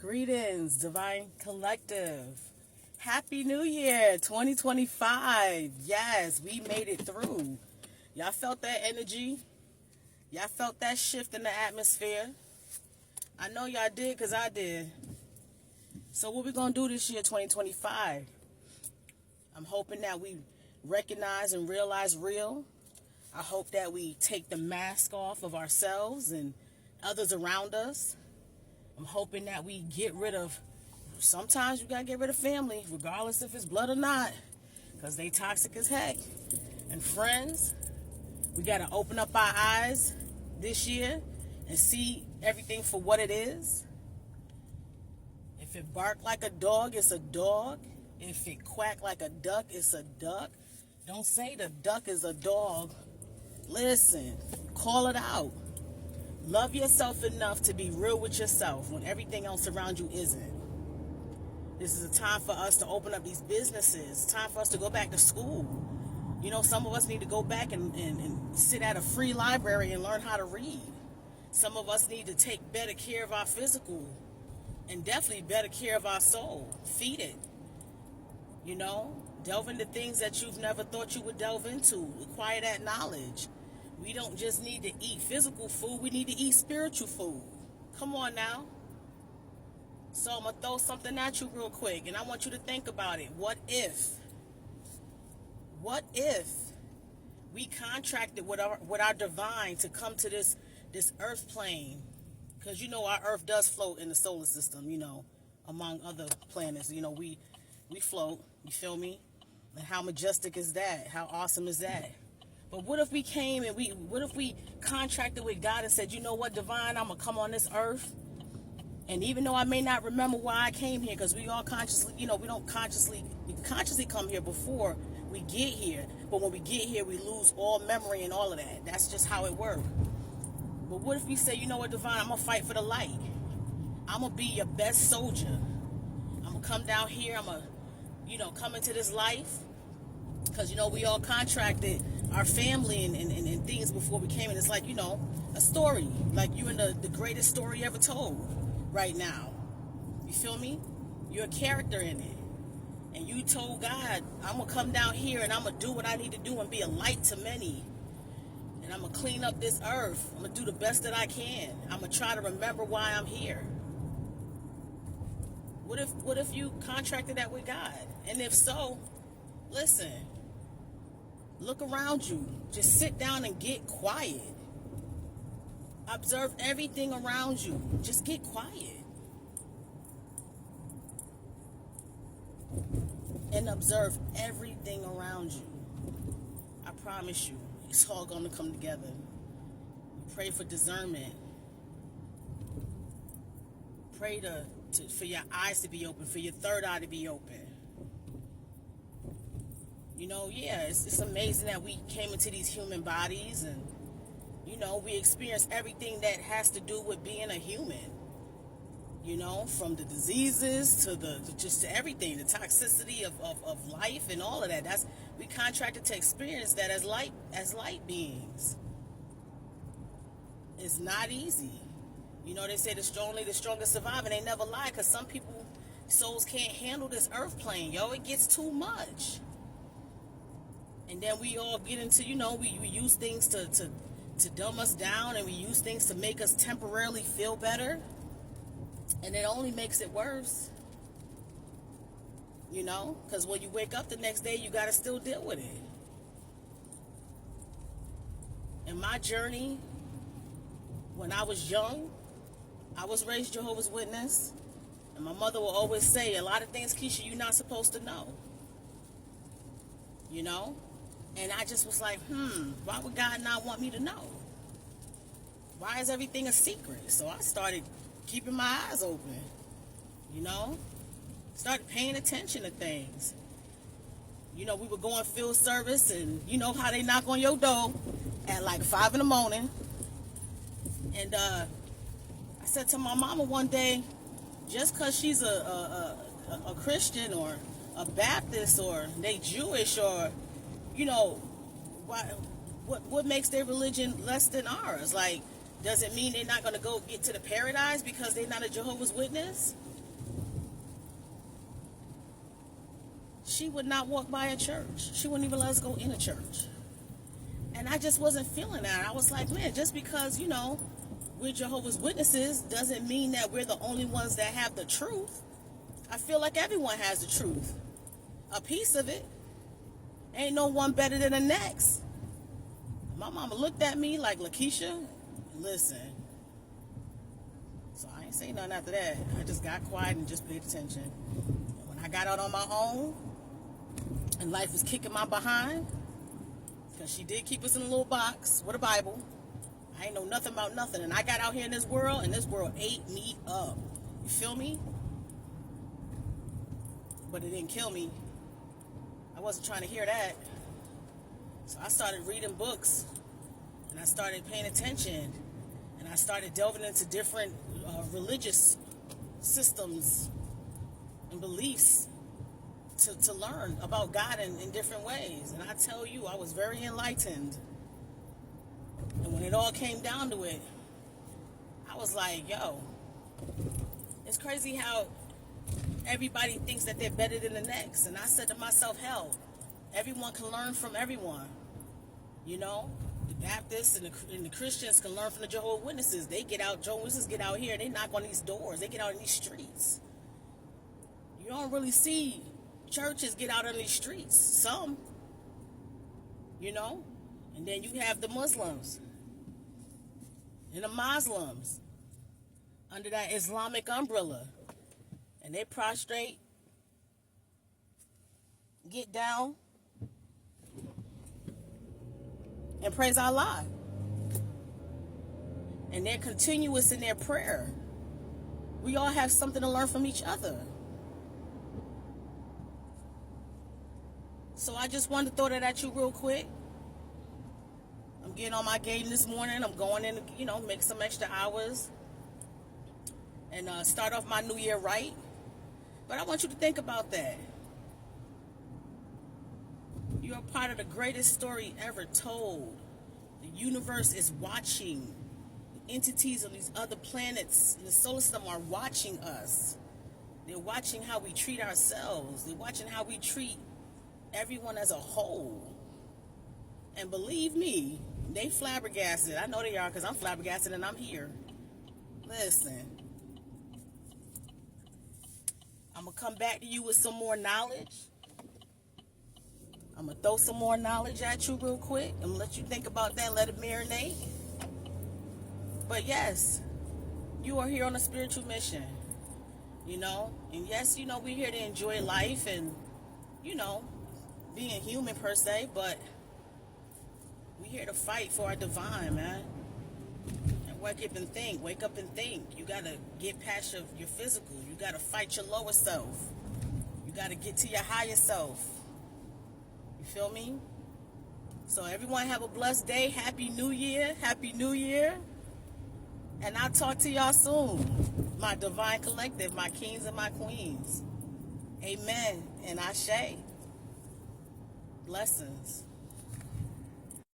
Greetings, Divine Collective. Happy New Year, 2025. Yes, we made it through. Y'all felt that energy? Y'all felt that shift in the atmosphere? I know y'all did because I did. So what we going to do this year, 2025? I'm hoping that we recognize and realize real. I hope that we take the mask off of ourselves and others around us. I'm hoping that we get rid of, sometimes you gotta get rid of family, regardless if it's blood or not, because they toxic as heck. And friends, we gotta open up our eyes this year and see everything for what it is. If it bark like a dog, it's a dog. If it quack like a duck, it's a duck. Don't say the duck is a dog. Listen, call it out. Love yourself enough to be real with yourself when everything else around you isn't. This is a time for us to open up these businesses. It's time for us to go back to school. You know, some of us need to go back and sit at a free library and learn how to read. Some of us need to take better care of our physical and definitely better care of our soul. Feed it. You know, delve into things that you've never thought you would delve into. Acquire that knowledge. We don't just need to eat physical food, we need to eat spiritual food. Come on now. So I'm going to throw something at you real quick, and I want you to think about it. What if we contracted with our divine to come to this earth plane? Because you know our earth does float in the solar system, you know, among other planets. You know, we float, you feel me? And how majestic is that? How awesome is that? But what if we came and what if we contracted with God and said, you know what, divine, I'm going to come on this earth. And even though I may not remember why I came here, because we all consciously, you know, we consciously come here before we get here. But when we get here, we lose all memory and all of that. That's just how it works. But what if we say, you know what, divine, I'm going to fight for the light. I'm going to be your best soldier. I'm going to come down here. I'm going to, you know, come into this life. Because, you know, we all contracted our family and things before we came in. It's like, you know, a story. Like you're in the greatest story ever told right now. You feel me? You're a character in it. And you told God, I'm going to come down here and I'm going to do what I need to do and be a light to many. And I'm going to clean up this earth. I'm going to do the best that I can. I'm going to try to remember why I'm here. What if you contracted that with God? And if so, listen. Look around you. Just sit down and get quiet. Observe everything around you. Just get quiet. And observe everything around you. I promise you, it's all going to come together. Pray for discernment. Pray for your eyes to be open, for your third eye to be open. You know, yeah, it's amazing that we came into these human bodies and, you know, we experience everything that has to do with being a human. You know, from the diseases to everything, the toxicity of life and all of that. We contracted to experience that as light beings. It's not easy. You know, they say the strongest survive, and they never lie, because some people, souls can't handle this earth plane, yo. It gets too much. And then we all get into, you know, we use things to dumb us down, and we use things to make us temporarily feel better. And it only makes it worse. You know, because when you wake up the next day, you got to still deal with it. In my journey, when I was young, I was raised Jehovah's Witness. And my mother will always say, a lot of things, Keisha, you're not supposed to know. You know? And I just was like, why would God not want me to know? Why is everything a secret? So I started keeping my eyes open, you know? Started paying attention to things. You know, we would go in field service, and you know how they knock on your door at like 5 in the morning. And I said to my mama one day, just because she's a Christian or a Baptist or they Jewish or, you know, what makes their religion less than ours? Like, does it mean they're not going to go get to the paradise because they're not a Jehovah's Witness? she would not walk by a church. She wouldn't even let us go in a church. And I just wasn't feeling that. I was like, man, just because, we're Jehovah's Witnesses doesn't mean that we're the only ones that have the truth. I feel like everyone has the truth. A piece of it. Ain't no one better than the next. My mama looked at me like, Lakeisha, listen. So I ain't say nothing after that. I just got quiet and just paid attention. And when I got out on my own, and life was kicking my behind, because she did keep us in a little box with a Bible. I ain't know nothing about nothing. And I got out here in this world, and this world ate me up. You feel me? But it didn't kill me. I wasn't trying to hear that. So I started reading books, and I started paying attention, and I started delving into different religious systems and beliefs to learn about God in different ways. And I tell you, I was very enlightened. And when it all came down to it, I was like, yo, it's crazy how everybody thinks that they're better than the next. And I said to myself, hell, everyone can learn from everyone. The Baptists and the Christians can learn from the Jehovah's Witnesses. They get out, Jehovah's Witnesses get out here, they knock on these doors, they get out in these streets. You don't really see churches get out on these streets. Some, and then you have the Muslims and the Muslims under that Islamic umbrella, and they prostrate, get down, and praise Allah. And they're continuous in their prayer. We all have something to learn from each other. So I just wanted to throw that at you real quick. I'm getting on my game this morning. I'm going in to, make some extra hours and start off my new year right. But I want you to think about that. You're a part of the greatest story ever told. The universe is watching. The entities on these other planets in the solar system are watching us. They're watching how we treat ourselves. They're watching how we treat everyone as a whole. And believe me, they flabbergasted. I know they are, because I'm flabbergasted and I'm here. Listen, I'm going to come back to you with some more knowledge. I'm going to throw some more knowledge at you real quick. I'm going to let you think about that and let it marinate. But yes, you are here on a spiritual mission, And yes, we're here to enjoy life and, being human per se, but we're here to fight for our divine, man. And wake up and think. You got to get past your physical. You got to fight your lower self. You got to get to your higher self. You feel me? So everyone have a blessed day. Happy New Year. Happy New Year. And I'll talk to y'all soon. My divine collective, my kings and my queens. Amen and Ashe. Blessings.